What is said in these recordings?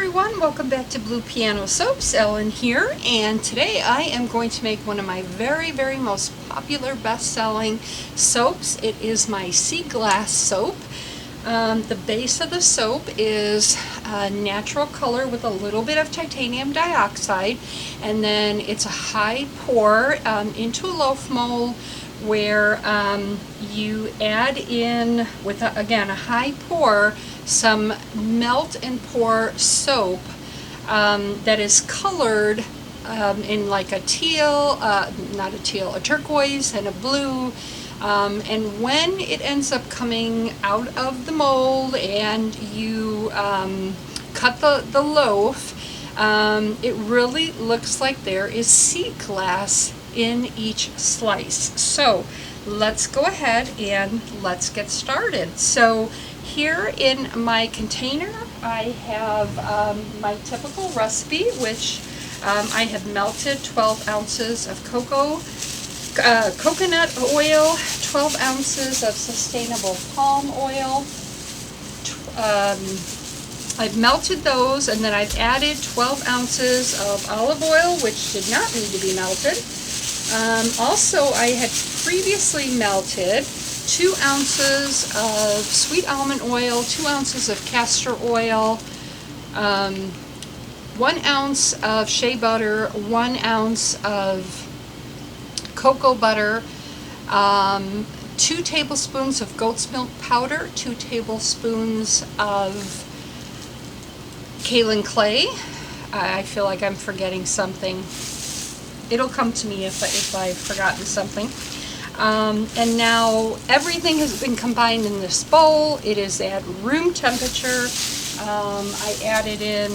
everyone, welcome back to Blue Piano Soaps. Ellen here, and today I am going to make one of my very most popular best-selling soaps. It is my Sea Glass soap. The base of the soap is a natural color with a little bit of titanium dioxide, and then it's a high pour into a loaf mold where you add in, with again a high pour, some melt and pour soap that is colored in like a teal, not a teal, a turquoise and a blue. And when it ends up coming out of the mold and you cut the loaf, it really looks like there is sea glass in each slice. So let's go ahead and let's get started. So here in my container I have my typical recipe, which I have melted 12 ounces of coconut oil, 12 ounces of sustainable palm oil. I've melted those, and then I've added 12 ounces of olive oil, which did not need to be melted. Also, I had previously melted 2 ounces of sweet almond oil, 2 ounces of castor oil, 1 ounce of shea butter, 1 ounce of cocoa butter, 2 tablespoons of goat's milk powder, 2 tablespoons of kaolin clay. I feel like I'm forgetting something. It'll come to me if I've forgotten something. And now everything has been combined in this bowl. It is at room temperature. I added in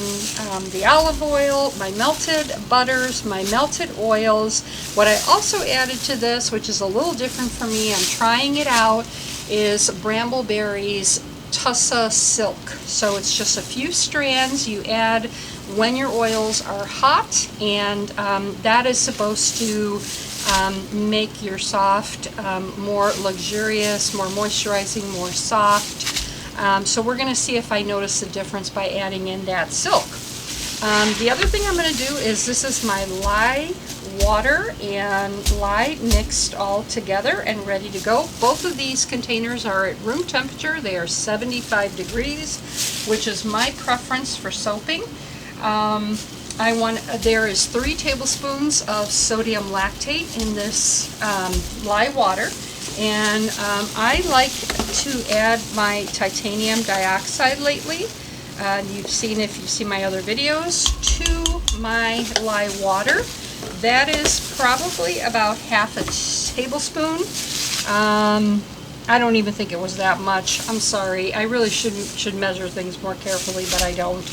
the olive oil, my melted butters, my melted oils. What I also added to this, which is a little different for me, I'm trying it out, is Brambleberry's Tussa Silk. So it's just a few strands you add when your oils are hot, and that is supposed to make your soft more luxurious, more moisturizing, more soft. So we're going to see if I notice a difference by adding in that silk. The other thing I'm going to do is, this is my lye water and lye mixed all together and ready to go. Both of these containers are at room temperature. They are 75 degrees, which is my preference for soaping. There is 3 tablespoons of sodium lactate in this lye water, and I like to add my titanium dioxide lately. You've seen, if you've seen my other videos, to my lye water. That is probably about half a tablespoon. I don't even think it was that much. I'm sorry. I really should measure things more carefully, but I don't.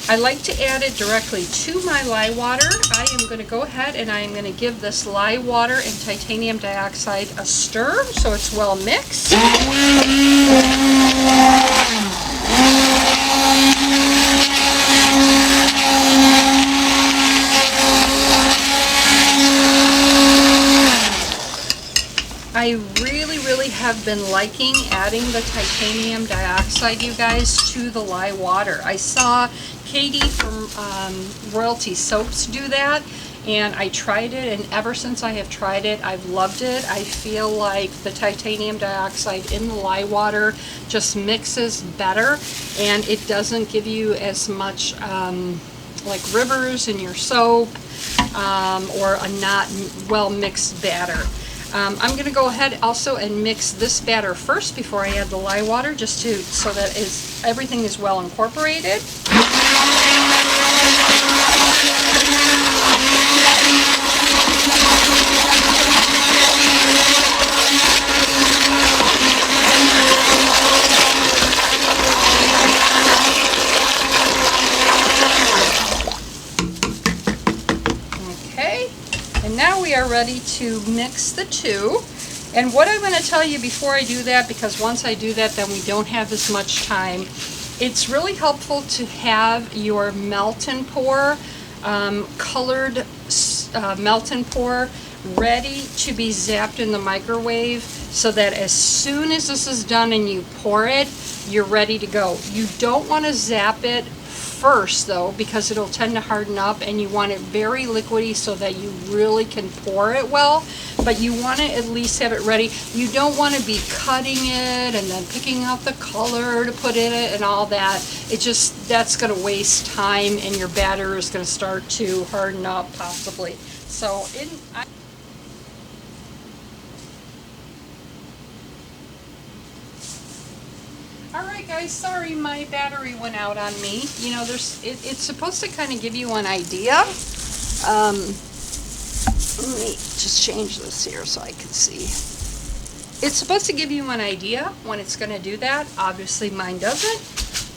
I like to add it directly to my lye water. I am going to go ahead and I am going to give this lye water and titanium dioxide a stir so it's well mixed. I really have been liking adding the titanium dioxide, you guys, to the lye water. I saw Katie from Royalty Soaps do that, and I tried it, and ever since I have tried it, I've loved it. I feel like the titanium dioxide in the lye water just mixes better, and it doesn't give you as much like rivers in your soap or a not well mixed batter. I'm going to go ahead also and mix this batter first before I add the lye water, just so that everything is well incorporated. Okay, and now we are ready to mix the two. And what I'm going to tell you before I do that, because once I do that then we don't have as much time, it's really helpful to have your melt and pour, colored melt and pour, ready to be zapped in the microwave, so that as soon as this is done and you pour it, you're ready to go. You don't want to zap it first though, because it'll tend to harden up, and you want it very liquidy so that you really can pour it well, but you want to at least have it ready. You don't want to be cutting it and then picking out the color to put in it and all that. That's going to waste time, and your batter is going to start to harden up possibly. So Alright guys, sorry my battery went out on me. You know, it's supposed to kind of give you an idea. Let me just change this here so I can see. It's supposed to give you an idea when it's going to do that. Obviously mine doesn't.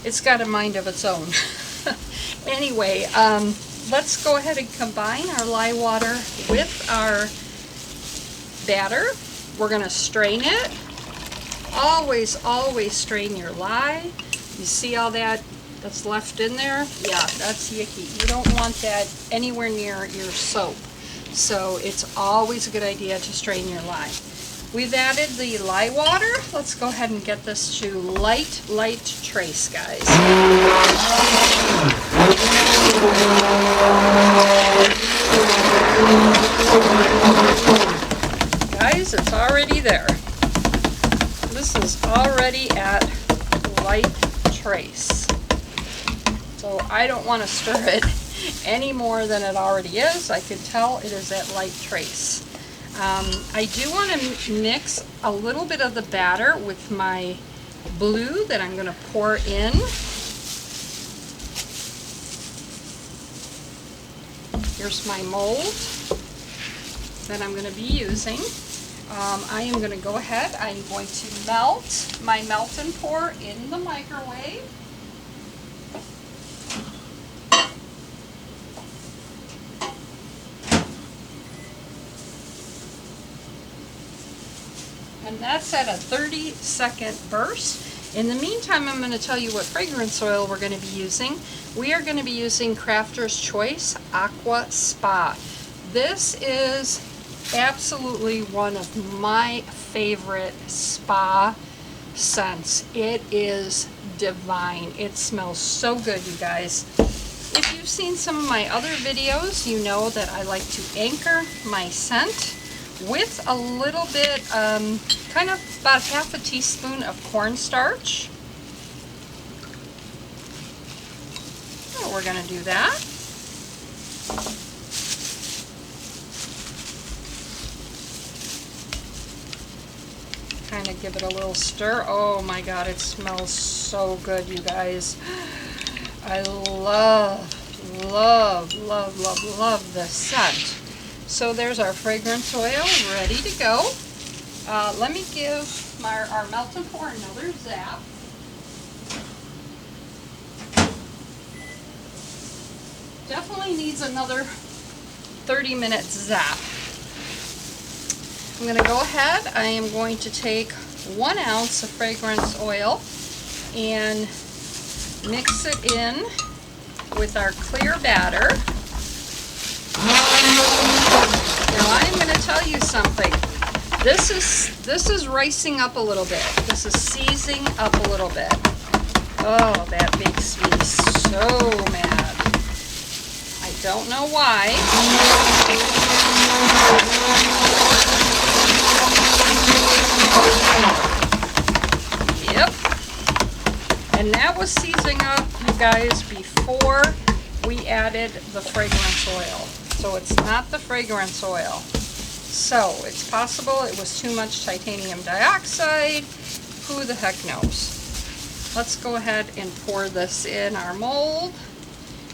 It's got a mind of its own. Anyway, let's go ahead and combine our lye water with our batter. We're going to strain it. Always strain your lye. You see all that's left in there? Yeah, that's yucky. You don't want that anywhere near your soap. So it's always a good idea to strain your lye. We've added the lye water. Let's go ahead and get this to light trace, guys. Guys, it's already there. This is already at light trace. So I don't want to stir it any more than it already is. I can tell it is at light trace. I do want to mix a little bit of the batter with my blue that I'm going to pour in. Here's my mold that I'm going to be using. I am going to go ahead, I'm going to melt my melt and pour in the microwave. And that's at a 30-second burst. In the meantime, I'm going to tell you what fragrance oil we're going to be using. We are going to be using Crafter's Choice Aqua Spa. This is absolutely one of my favorite spa scents. It is divine. It smells so good, you guys. If you've seen some of my other videos, you know that I like to anchor my scent with a little bit, kind of about half a teaspoon of cornstarch. So we're going to do that. Kind of give it a little stir. Oh my God, it smells so good, you guys. I love this scent. So there's our fragrance oil ready to go. Let me give our melt and pour another zap. Definitely needs another 30-minute zap. I'm going to go ahead, I am going to take 1 ounce of fragrance oil and mix it in with our clear batter. Now I'm going to tell you something. This is ricing up a little bit. This is seizing up a little bit. Oh, that makes me so mad. I don't know why. Yep. And that was seizing up, you guys, before we added the fragrance oil. So it's not the fragrance oil. So it's possible it was too much titanium dioxide. Who the heck knows? Let's go ahead and pour this in our mold.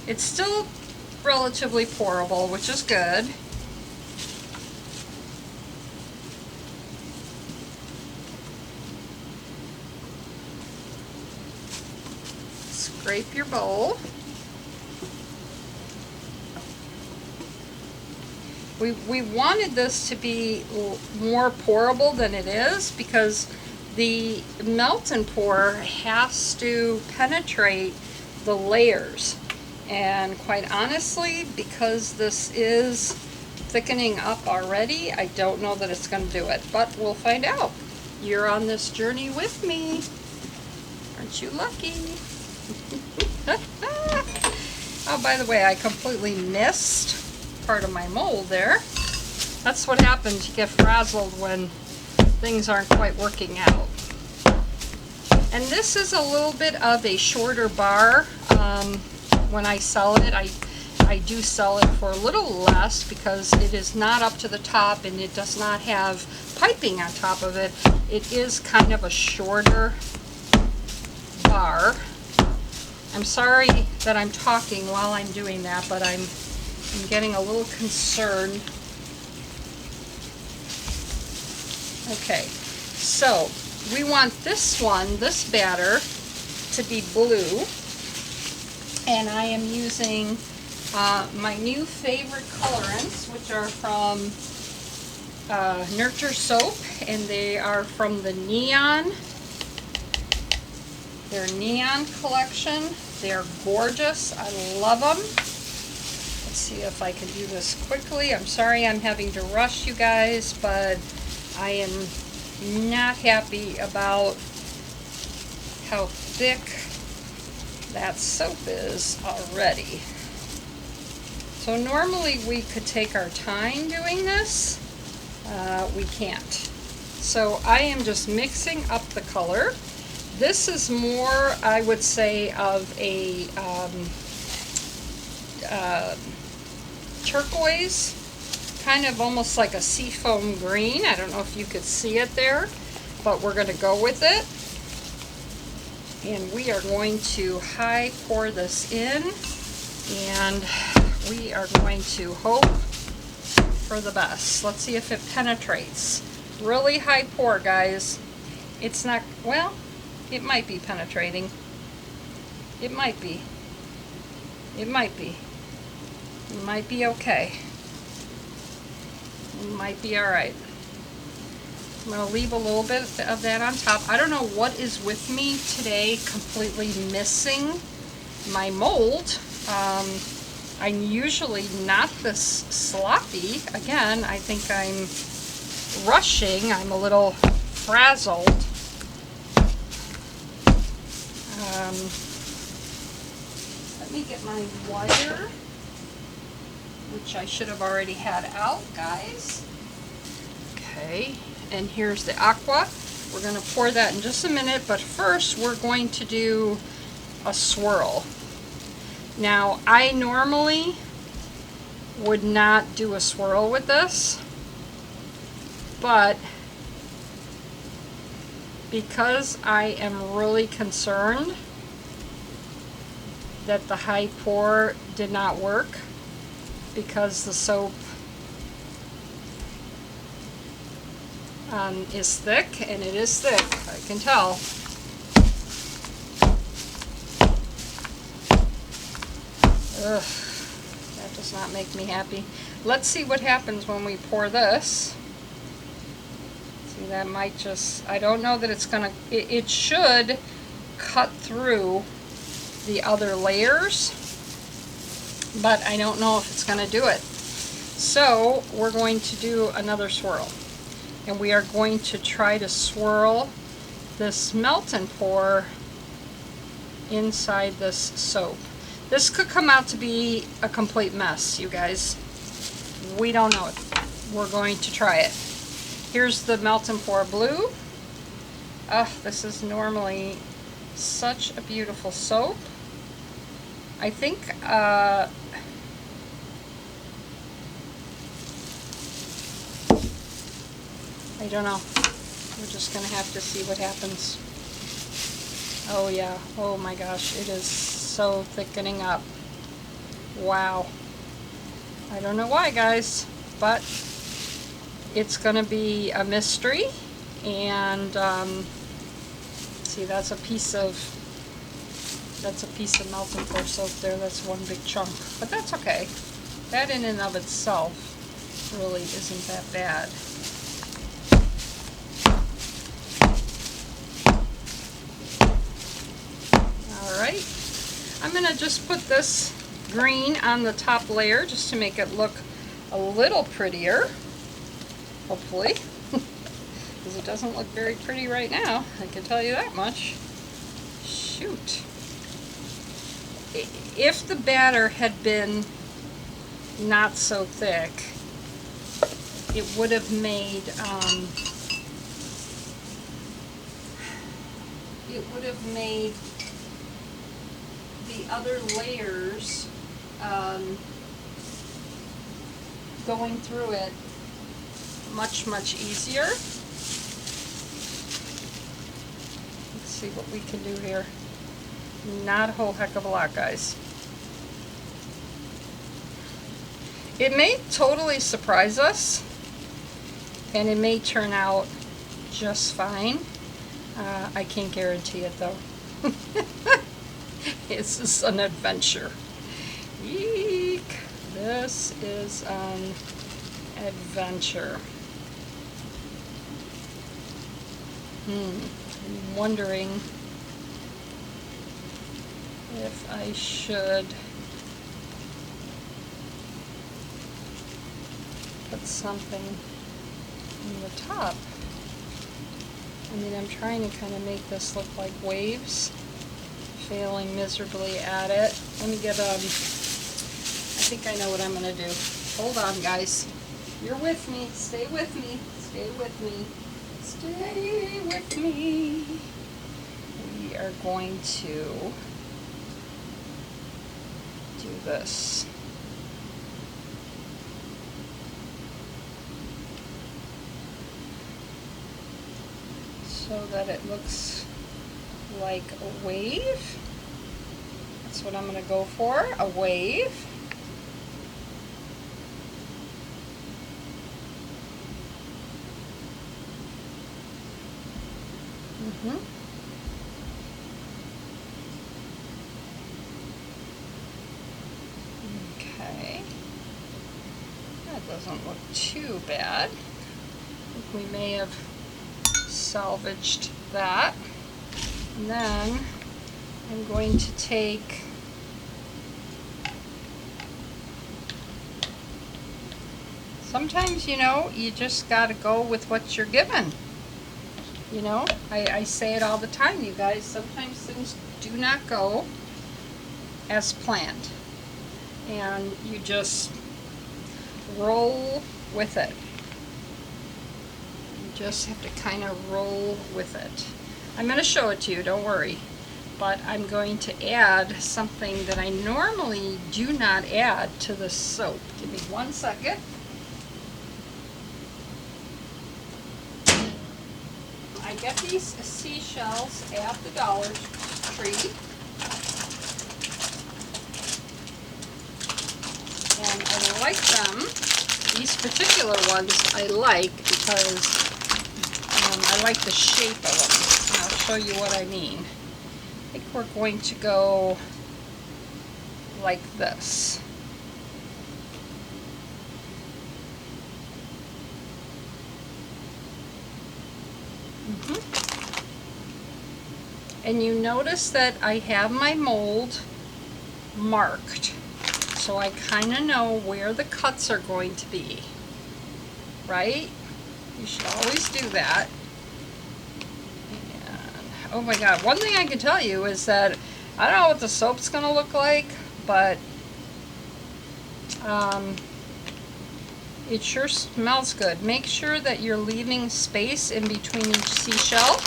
It's still relatively pourable, which is good. Scrape your bowl. We wanted this to be more pourable than it is because the melt and pour has to penetrate the layers. And quite honestly, because this is thickening up already, I don't know that it's going to do it, but we'll find out. You're on this journey with me. Aren't you lucky? Oh, by the way, I completely missed part of my mold there. That's what happens, you get frazzled when things aren't quite working out. And this is a little bit of a shorter bar. When I sell it, I do sell it for a little less because it is not up to the top and it does not have piping on top of it. It is kind of a shorter bar. I'm sorry that I'm talking while I'm doing that, but I'm getting a little concerned. Okay, so we want this batter, to be blue, and I am using my new favorite colorants, which are from Nurture Soap, and they are from the Neon. Their Neon collection. They're gorgeous. I love them. Let's see if I can do this quickly. I'm sorry I'm having to rush you guys, but I am not happy about how thick that soap is already. So normally we could take our time doing this. We can't. So I am just mixing up the color. This is more, I would say, of a turquoise, kind of almost like a seafoam green. I don't know if you could see it there, but we're going to go with it. And we are going to high pour this in, and we are going to hope for the best. Let's see if it penetrates. Really high pour, guys. It's not, well, it might be penetrating. It might be. It might be. It might be okay. It might be alright. I'm going to leave a little bit of that on top. I don't know what is with me today, completely missing my mold. I'm usually not this sloppy. Again, I think I'm rushing. I'm a little frazzled. Let me get my wire, which I should have already had out, guys. Okay, and here's the aqua. We're going to pour that in just a minute, but first we're going to do a swirl. Now, I normally would not do a swirl with this, but because I am really concerned that the high pour did not work because the soap is thick, and it is thick, I can tell. Ugh, that does not make me happy. Let's see what happens when we pour this. See, that might just, I don't know that it's gonna, it should cut through the other layers, but I don't know if it's gonna do it. So we're going to do another swirl, and we are going to try to swirl this melt and pour inside this soap. This could come out to be a complete mess, you guys. We don't know it. We're going to try it. Here's the melt and pour blue. This is normally such a beautiful soap. I think I don't know. We're just gonna have to see what happens. Oh yeah, oh my gosh, it is so thickening up. Wow. I don't know why, guys, but it's gonna be a mystery. And see, that's a piece of melt and pour soap there. That's one big chunk, but that's okay. That in and of itself really isn't that bad. Alright, I'm going to just put this green on the top layer just to make it look a little prettier, hopefully, because it doesn't look very pretty right now, I can tell you that much. Shoot. if the batter had been not so thick, it would have made the other layers going through it much easier. Let's see what we can do here. Not a whole heck of a lot, guys. It may totally surprise us, and it may turn out just fine. I can't guarantee it though. This is an adventure. Eek! This is an adventure. I'm wondering if I should put something on the top. I mean, I'm trying to kind of make this look like waves, failing miserably at it. Let me get, I think I know what I'm going to do. Hold on, guys. You're with me. Stay with me. Stay with me. Stay with me. We are going to do this. So that it looks like a wave. That's what I'm going to go for, a wave. Okay. That doesn't look too bad. I think we may have salvaged that. And then I'm going to take sometimes, you know, you just got to go with what you're given. You know, I say it all the time, you guys. Sometimes things do not go as planned. And you just roll with it. You just have to kind of roll with it. I'm going to show it to you, don't worry. But I'm going to add something that I normally do not add to the soap. Give me 1 second. I get these seashells at the Dollar Tree. And I like them. These particular ones I like because I like the shape of them. And I'll show you what I mean. I think we're going to go like this. And you notice that I have my mold marked, so I kind of know where the cuts are going to be, right? You should always do that. And, oh my God, one thing I can tell you is that I don't know what the soap's going to look like, but it sure smells good. Make sure that you're leaving space in between each seashell,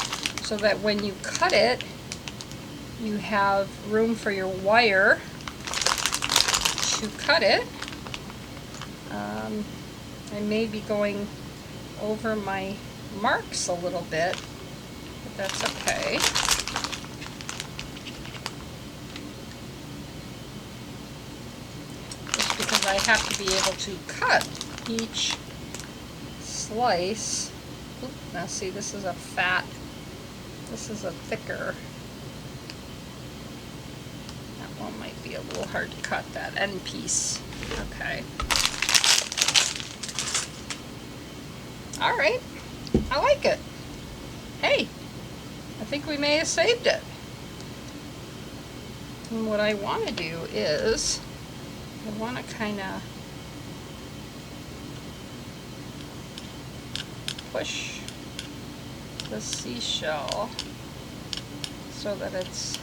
so that when you cut it, you have room for your wire to cut it. I may be going over my marks a little bit, but that's okay. Just because I have to be able to cut each slice. Oop, now see, this is a fat. This is a thicker. That one might be a little hard to cut, that end piece. Okay. All right. I like it. Hey, I think we may have saved it. And what I want to do is, I want to kind of push the seashell so that it's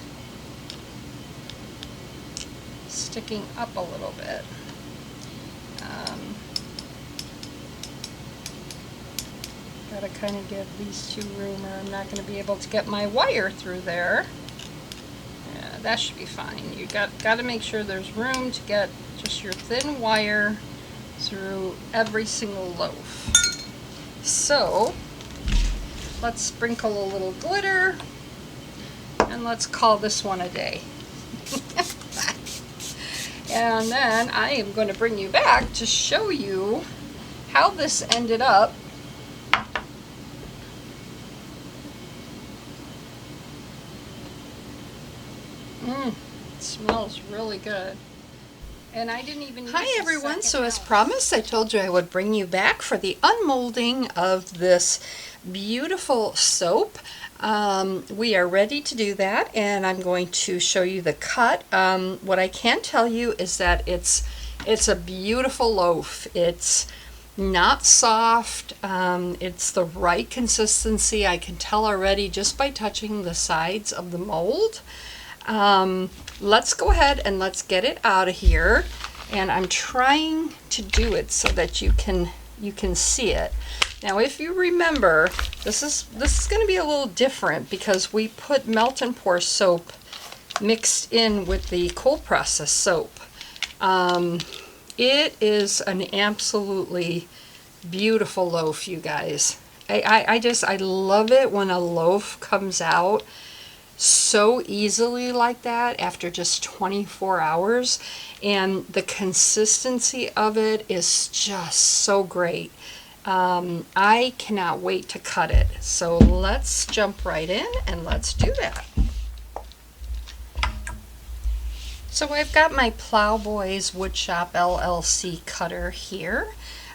sticking up a little bit. Gotta kind of give these two room, or I'm not going to be able to get my wire through there. Yeah, that should be fine. You got to make sure there's room to get just your thin wire through every single loaf. So let's sprinkle a little glitter and let's call this one a day. And then I am going to bring you back to show you how this ended up. It smells really good. And I didn't even. Hi everyone, so as promised, I told you I would bring you back for the unmolding of this beautiful soap. We are ready to do that, and I'm going to show you the cut. What I can tell you is that it's a beautiful loaf. It's not soft. It's the right consistency. I can tell already just by touching the sides of the mold. Let's go ahead and let's get it out of here, and I'm trying to do it so that you can see it. Now if you remember, this is going to be a little different because we put melt and pour soap mixed in with the cold process soap. It is an absolutely beautiful loaf, you guys. I love it when a loaf comes out so easily like that after just 24 hours, and the consistency of it is just so great. I cannot wait to cut it, so let's jump right in and let's do that. So I've got my Plowboys Woodshop LLC cutter here.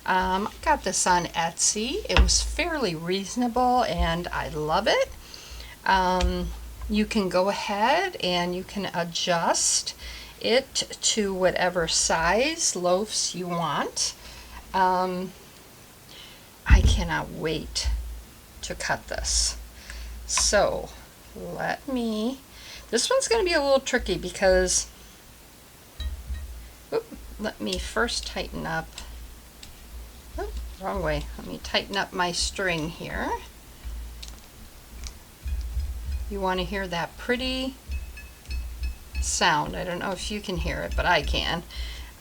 I got this on Etsy. It was fairly reasonable and I love it. You can go ahead and you can adjust it to whatever size loaves you want. I cannot wait to cut this. So this one's going to be a little tricky because, let me first tighten up, wrong way, let me tighten up my string here. You want to hear that pretty sound. I don't know if you can hear it, but I can.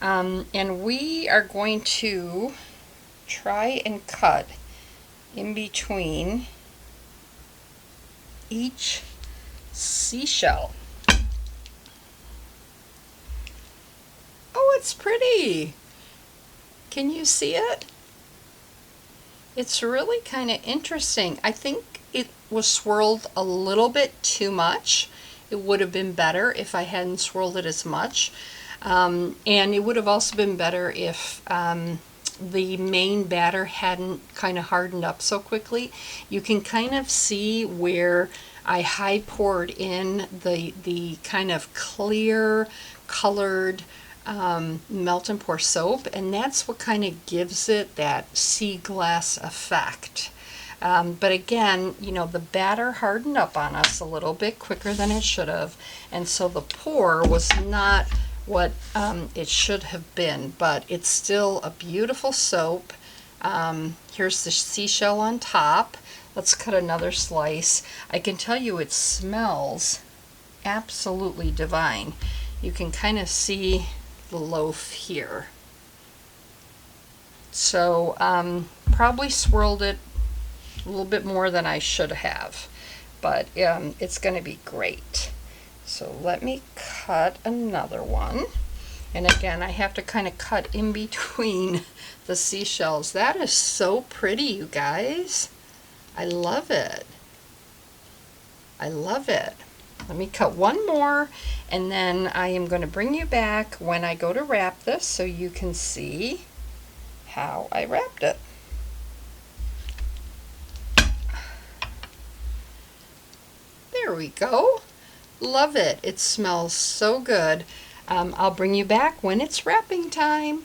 And we are going to try and cut in between each seashell. Oh, it's pretty. Can you see it? It's really kind of interesting. I think it was swirled a little bit too much. It would have been better if I hadn't swirled it as much. And it would have also been better if the main batter hadn't kind of hardened up so quickly. You can kind of see where I high poured in the kind of clear colored melt and pour soap, and that's what kind of gives it that sea glass effect. But again, you know, the batter hardened up on us a little bit quicker than it should have, and so the pour was not what it should have been, but it's still a beautiful soap. Here's the seashell on top. Let's cut another slice. I can tell you it smells absolutely divine. You can kind of see the loaf here. So probably swirled it a little bit more than I should have, but it's going to be great. So let me cut another one, and again I have to kind of cut in between the seashells. That is so pretty, you guys. I love it. I love it. Let me cut one more, and then I am going to bring you back when I go to wrap this so you can see how I wrapped it. There we go. Love it. It smells so good. I'll bring you back when it's wrapping time.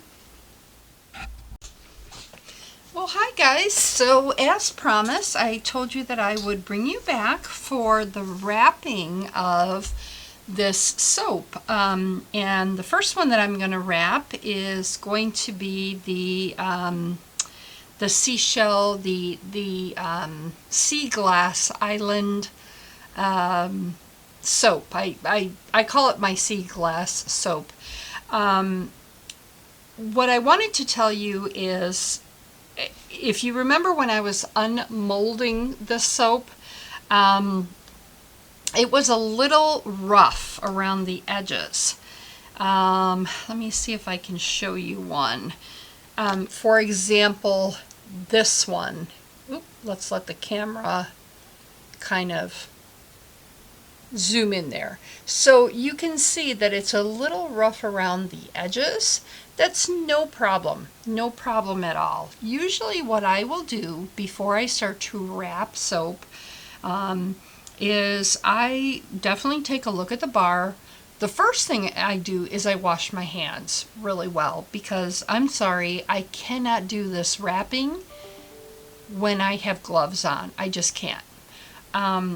Well, hi guys. So as promised, I told you that I would bring you back for the wrapping of this soap. And the first one that I'm going to wrap is going to be the seashell, the sea glass island soap. I call it my sea glass soap. What I wanted to tell you is, if you remember when I was unmolding the soap, it was a little rough around the edges. Let me see if I can show you one. For example, this one. Let's let the camera kind of zoom in there. So you can see that it's a little rough around the edges. That's no problem at all. Usually what I will do before I start to wrap soap is I definitely take a look at the bar. The first thing I do is I wash my hands really well, because I'm sorry, I cannot do this wrapping when I have gloves on. I just can't.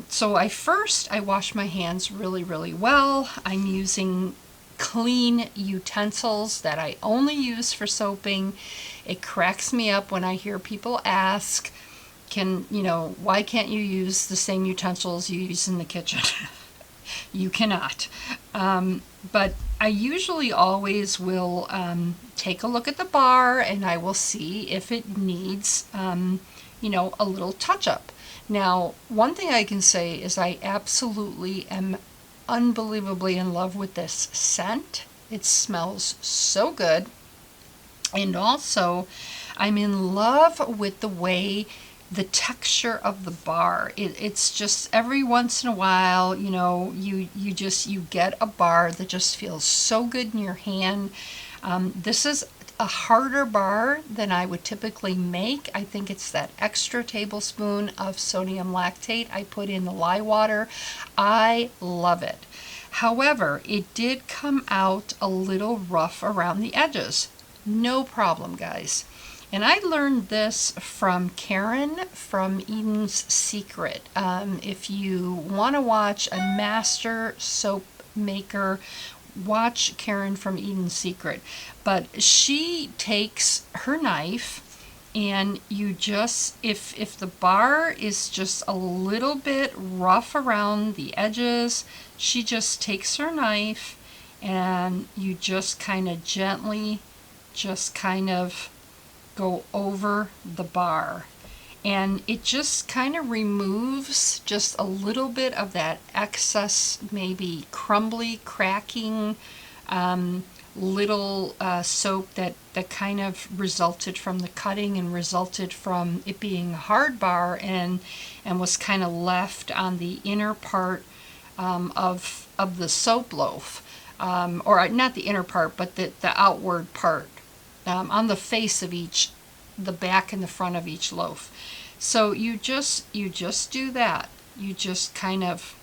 So I wash my hands really well. I'm using clean utensils that I only use for soaping. It cracks me up when I hear people ask, why can't you use the same utensils you use in the kitchen? You cannot. But I usually always will take a look at the bar, and I will see if it needs, a little touch-up. Now, one thing I can say is I absolutely am unbelievably in love with this scent. It smells so good. And also, I'm in love with the way the texture of the bar. It's just every once in a while, you get a bar that just feels so good in your hand. This is a harder bar than I would typically make. I think it's that extra tablespoon of sodium lactate I put in the lye water. I love it. However, it did come out a little rough around the edges. No problem, guys. And I learned this from Karen from Eden's Secret. If you want to watch a master soap maker, watch Karen from Eden's Secret. But she takes her knife, and you just, if the bar is just a little bit rough around the edges, she just takes her knife and you just kind of gently go over the bar, and it just kind of removes just a little bit of that excess, maybe crumbly, cracking little soap that kind of resulted from the cutting and resulted from it being a hard bar, and was kind of left on the inner part of the soap loaf, or not the inner part, but the outward part, on the face of the back and the front of each loaf. So you just do that. You just kind of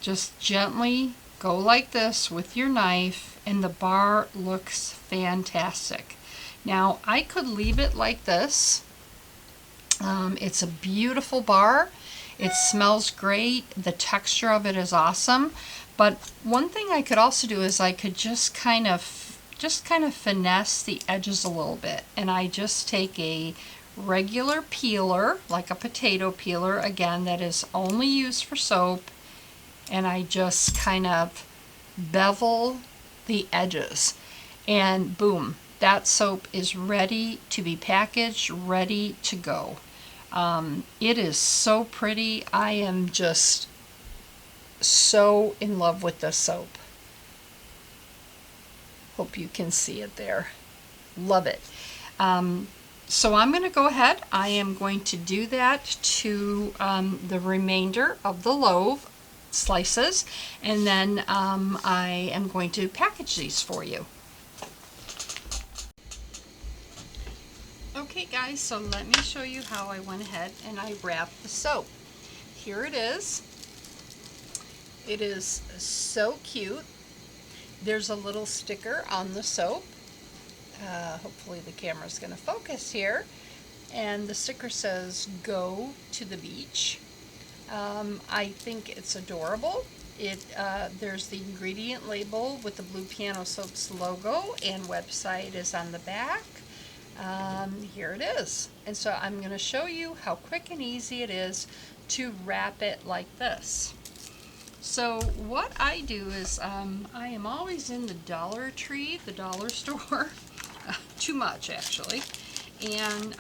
just gently go like this with your knife, and the bar looks fantastic. Now, I could leave it like this. It's a beautiful bar. It smells great. The texture of it is awesome. But one thing I could also do is I could just kind of finesse the edges a little bit, and I just take a regular peeler, like a potato peeler, again, that is only used for soap, and I just kind of bevel the edges, and boom, that soap is ready to be packaged, ready to go. It is so pretty. I am just so in love with this soap. Hope you can see it there. Love it. So I'm going to go ahead. I am going to do that to the remainder of the loaf slices, and then I am going to package these for you. Okay guys, so let me show you how I went ahead and I wrapped the soap. Here it is. It is so cute. There's a little sticker on the soap. Hopefully the camera's going to focus here. And the sticker says, "Go to the beach." I think it's adorable. There's the ingredient label with the Blue Piano Soaps logo, and website is on the back. Here it is. And so I'm going to show you how quick and easy it is to wrap it like this. So what I do is I am always in the Dollar Tree, the dollar store, too much actually. And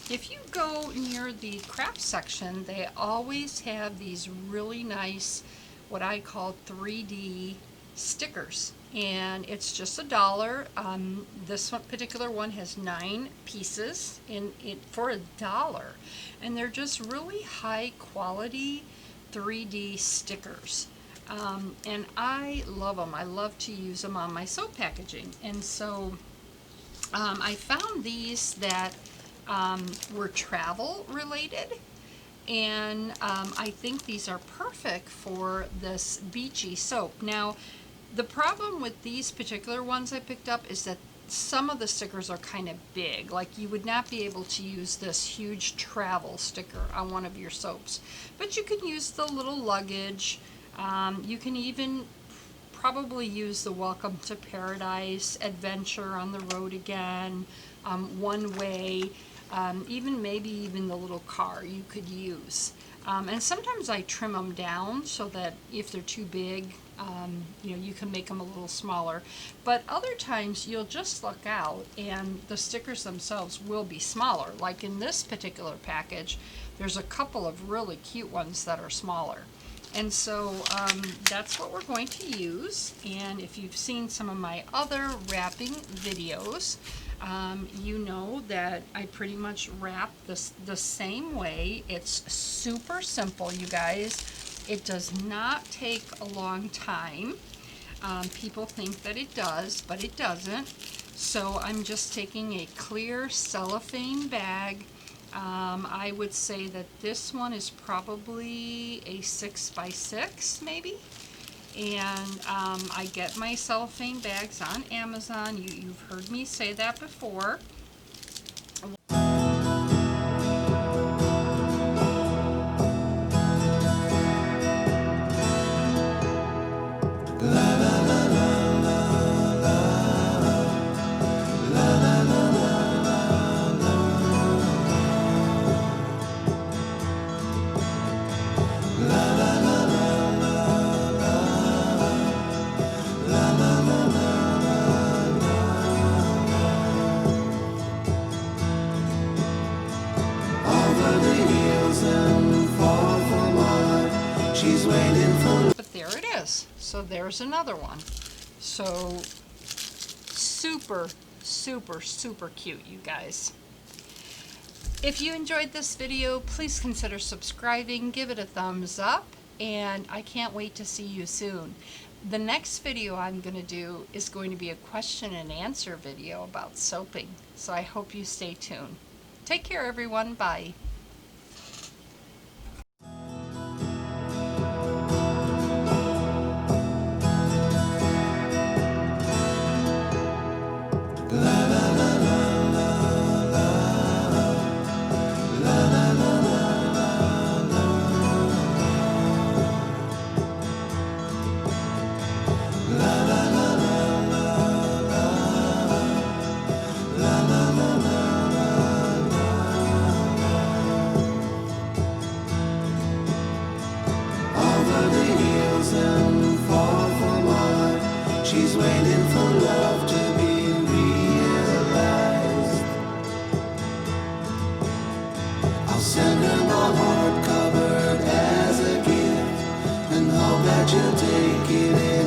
if you go near the craft section, they always have these really nice, what I call 3D stickers. And it's just $1. This one, particular one has 9 pieces in it for $1. And they're just really high quality 3D stickers. And I love them. I love to use them on my soap packaging. And so I found these that were travel related, and I think these are perfect for this beachy soap. Now, the problem with these particular ones I picked up is that some of the stickers are kind of big. Like, you would not be able to use this huge travel sticker on one of your soaps, but you can use the little luggage. You can even probably use the Welcome to Paradise, Adventure on the Road Again, One Way, maybe even the little car you could use. And sometimes I trim them down so that if they're too big, you can make them a little smaller. But other times you'll just look out and the stickers themselves will be smaller. Like in this particular package, there's a couple of really cute ones that are smaller. And so that's what we're going to use. And if you've seen some of my other wrapping videos, you know that I pretty much wrap this the same way. It's super simple, you guys. It does not take a long time. People think that it does, but it doesn't. So I'm just taking a clear cellophane bag. I would say that this one is probably a 6x6 maybe. And I get my cellophane bags on Amazon. You've heard me say that before. But there it is. So there's another one. So super, super, super cute, you guys. If you enjoyed this video, please consider subscribing, give it a thumbs up, and I can't wait to see you soon. The next video I'm going to do is going to be a question and answer video about soaping. So I hope you stay tuned. Take care, everyone. Bye. She's waiting for love to be realized. I'll send her my heart covered as a gift and hope that you'll take it in.